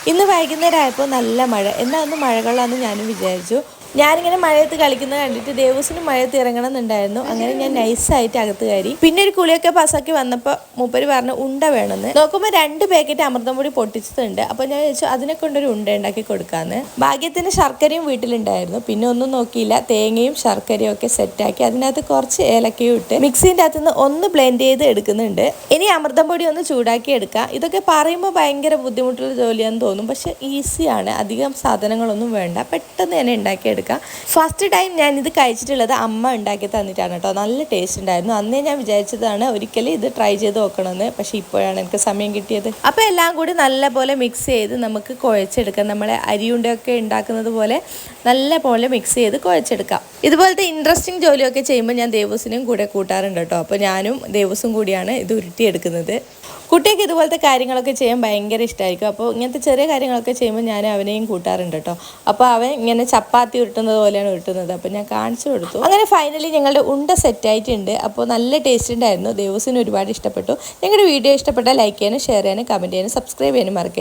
ഇന്ന് വൈകുന്നേരം ആയപ്പോൾ നല്ല മഴ, എന്നാൽ ഒന്ന് മഴകളാന്ന് ഞാനും വിചാരിച്ചു. ഞാനിങ്ങനെ മഴയത്ത് കളിക്കുന്നത് കണ്ടിട്ട് ദേവസിനും മഴയത്ത് ഇറങ്ങണം എന്നുണ്ടായിരുന്നു. അങ്ങനെ ഞാൻ നൈസായിട്ട് അകത്ത് കയറി. പിന്നെ ഒരു കുളിയൊക്കെ പാസ്സാക്കി വന്നപ്പോൾ മൂപ്പര് പറഞ്ഞു ഉണ്ട വേണമെന്ന്. നോക്കുമ്പോൾ 2 പാക്കറ്റ് അമൃതം പൊടി പൊട്ടിച്ചതുണ്ട്. അപ്പോൾ ഞാൻ ചോദിച്ചു അതിനെ കൊണ്ടൊരു ഉണ്ട ഉണ്ടാക്കി കൊടുക്കാമെന്ന്. ഭാഗ്യത്തിന് ശർക്കരയും വീട്ടിലുണ്ടായിരുന്നു. പിന്നെ ഒന്നും നോക്കിയില്ല, തേങ്ങയും ശർക്കരയും ഒക്കെ സെറ്റാക്കി അതിനകത്ത് കുറച്ച് ഏലക്കയും ഇട്ട് മിക്സിൻ്റെ അകത്തുനിന്ന് ഒന്ന് ബ്ലെൻഡ് ചെയ്ത് എടുക്കുന്നുണ്ട്. ഇനി അമൃതം പൊടി ഒന്ന് ചൂടാക്കി എടുക്കാം. ഇതൊക്കെ പറയുമ്പോൾ ഭയങ്കര ബുദ്ധിമുട്ടുള്ള ജോലിയാണെന്ന് തോന്നും, പക്ഷെ ഈസിയാണ്. അധികം സാധനങ്ങളൊന്നും വേണ്ട, പെട്ടെന്ന് തന്നെ ഉണ്ടാക്കിയെടുക്കാം. ഫസ്റ്റ് ടൈം ഞാൻ ഇത് കഴിച്ചിട്ടുള്ളത് അമ്മ ഉണ്ടാക്കി തന്നിട്ടാണ് കേട്ടോ. നല്ല ടേസ്റ്റ് ഉണ്ടായിരുന്നു. അന്നേ ഞാൻ വിചാരിച്ചതാണ് ഒരിക്കലും ഇത് ട്രൈ ചെയ്ത് നോക്കണമെന്ന്, പക്ഷെ ഇപ്പോഴാണ് എനിക്ക് സമയം കിട്ടിയത്. അപ്പോൾ എല്ലാം കൂടി നല്ലപോലെ മിക്സ് ചെയ്ത് നമുക്ക് കുഴച്ചെടുക്കാം. നമ്മളെ അരിയുണ്ടൊക്കെ ഉണ്ടാക്കുന്നത് പോലെ നല്ല പോലെ മിക്സ് ചെയ്ത് കുഴച്ചെടുക്കാം. ഇതുപോലത്തെ ഇൻട്രസ്റ്റിംഗ് ജോലിയൊക്കെ ചെയ്യുമ്പോൾ ഞാൻ ദേവസിനെയും കൂടെ കൂട്ടാറുണ്ട് കേട്ടോ. അപ്പോൾ ഞാനും ദേവസും കൂടിയാണ് ഇത് ഉരുട്ടിയെടുക്കുന്നത്. കുട്ടിയൊക്കെ ഇതുപോലത്തെ കാര്യങ്ങളൊക്കെ ചെയ്യാൻ ഭയങ്കര ഇഷ്ടമായിരിക്കും. അപ്പോൾ ഇങ്ങനത്തെ ചെറിയ കാര്യങ്ങളൊക്കെ ചെയ്യുമ്പോൾ ഞാൻ അവനെയും കൂട്ടാറുണ്ട് കേട്ടോ. അപ്പോൾ അവൻ ഇങ്ങനെ ചപ്പാത്തി ഉരുട്ടുന്നത് പോലെയാണ് ഉരുട്ടുന്നത്. അപ്പോൾ ഞാൻ കാണിച്ചു കൊടുത്തു. അങ്ങനെ ഫൈനലി ഞങ്ങളുടെ ഉണ്ട സെറ്റായിട്ടുണ്ട്. അപ്പോൾ നല്ല ടേസ്റ്റ് ഉണ്ടായിരുന്നു. ദേവസിന് ഒരുപാട് ഇഷ്ടപ്പെട്ടു. ഞങ്ങളുടെ വീഡിയോ ഇഷ്ടപ്പെട്ടാൽ ലൈക്ക് ചെയ്യാനും ഷെയർ ചെയ്യാനും കമൻറ്റ് ചെയ്യാനും സബ്സ്ക്രൈബ് ചെയ്യാനും മറക്കരുത്.